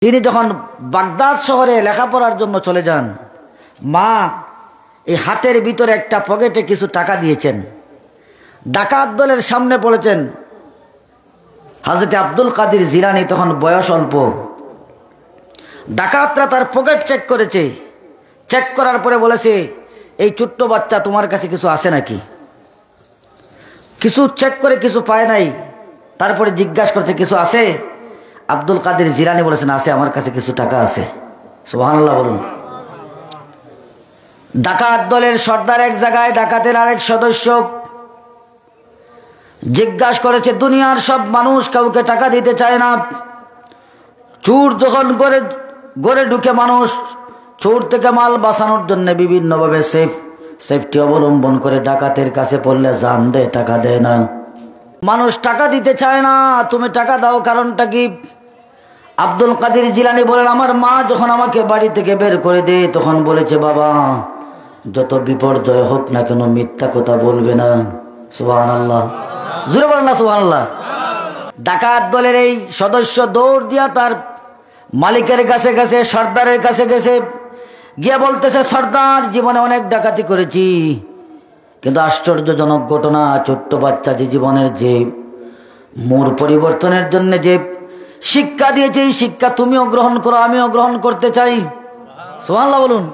তিনি যখন বাগদাদ শহরে লেখাপড়ার জন্য চলে যান, মা এই হাতের ভিতরে একটা পকেটে কিছু টাকা দিয়েছেন। ডাকাত দলের সামনে বলেছেন, হযরত আব্দুল কাদের জিলানী তখন বয়স অল্প। ডাকাতরা তার পকেট চেক করেছে, চেক করার পরে বলেছে, এই ছোট্ট বাচ্চা তোমার কাছে কিছু আছে নাকি? কিছু চেক করে কিছু পায় নাই। তারপরে জিজ্ঞাসা করছে কিছু আছে? আব্দুল কাদের জিলানী বলেছেন, আছে, আমার কাছে কিছু টাকা আছে। সুবহানাল্লাহ বলুন। ডাকাত দলের সর্দার এক জায়গায়, ডাকাতের আরেক সদস্য জিজ্ঞাসা করেছে, দুনিয়ার সব মানুষ কাউকে টাকা দিতে চায় না। চোর যখন গড়ে ঢুকে মানুষ চোর থেকে মাল বাঁচানোর জন্য বিভিন্নভাবে সেফটি অবলম্বন করে ডাকাতের কাছে পড়লে জান দেয়, টাকা দেয় না। মানুষ টাকা দিতে চায় না, তুমি টাকা দাও, কারণটা কি? আব্দুল কাদের জিলানী বলেন, আমার মা যখন আমাকে বাড়ি থেকে বের করে দেয় তখন বলেছে, বাবা যত বিপর্যয় হোক না কেন মিথ্যা কথা বলবে না। সুবহানাল্লাহ, জোরে বলেন না সুবহানাল্লাহ। ডাকাত দলের এই সদস্য দৌড় দিয়া তার মালিকের কাছে গেছে, সর্দারের কাছে গেছে, গিয়া বলতেছে, সর্দার জীবনে অনেক ডাকাতি করেছি, কিন্তু আশ্চর্যজনক ঘটনা, ছোট্ট বাচ্চা যে জীবনের যে মোড় পরিবর্তনের জন্য যে শিক্ষা দিয়েছে, এই শিক্ষা তুমিও গ্রহণ করো, আমিও গ্রহণ করতে চাই। সুবহানাল্লাহ বলুন।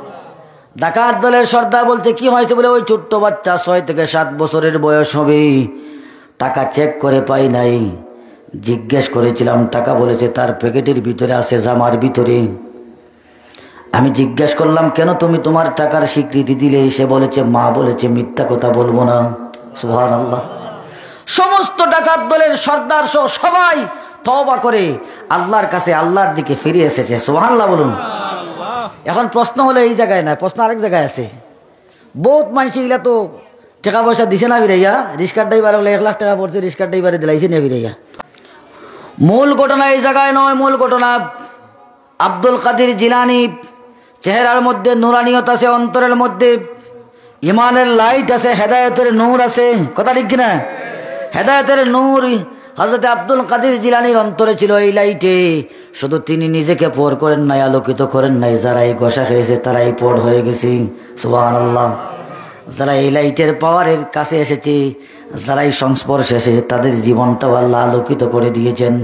ডাকাত দলের সর্দার বলছে, কি হয়েছে? বলে, ওই ছোট্ট বাচ্চা 6 থেকে 7 বছরের বয়স হবে, টাকা চেক করে পাই নাই, জিজ্ঞেস করেছিলাম, টাকা বলেছে তার প্যাকেটের ভিতরে আছে, জামার ভিতরে। আমি জিজ্ঞেস করলাম, কেন তুমি তোমার টাকার স্বীকৃতি দিলে? সে বলেছে, মা বলেছে মিথ্যা কথা বলবো না। সুবহানাল্লাহ। সমস্ত ডাকাত দলের সর্দার সহ সবাই তওবা করে আল্লাহর কাছে, আল্লাহর দিকে ফিরে এসেছে। সুবহানাল্লাহ বলুন। এখন প্রশ্ন হলো এই জায়গায় না, প্রশ্ন আরেক জায়গায় আছে। বহুত মানুষ এগুলা তো টাকা পয়সা দিছে না বিরাইয়া, রিস্কার ড্রাইভার হলে 1 লাখ টাকা পড়ছে, রিস্কার ড্রাইভারে দিলাইছে না বিরাইয়া। মূল ঘটনা এই জায়গায় নয়, মূল ঘটনা আব্দুল কাদের জিলানী চেহারার মধ্যে নুরানিয়ত আছে, অন্তরের মধ্যে ইমানের লাইট আছে, হেদায়েতের নূর আছে। কথা ঠিক কিনা? হেদায়েতের নূর হযরত আব্দুল কাদের জিলানীর অন্তরে ছিল। এই লাইটে শুধু তিনি নিজেকে পর করেন নাই, আলোকিত করেন নাই, যারা এই গোসা খেয়েছে তারাই পর হয়ে গেছে। সুবহানাল্লাহ। যারা এই লাইটের পাওয়ারের কাছে এসেছে, যারা এই সংস্পর্শে এসেছে, তাদের জীবনটাও আল্লাহ আলোকিত করে দিয়েছেন।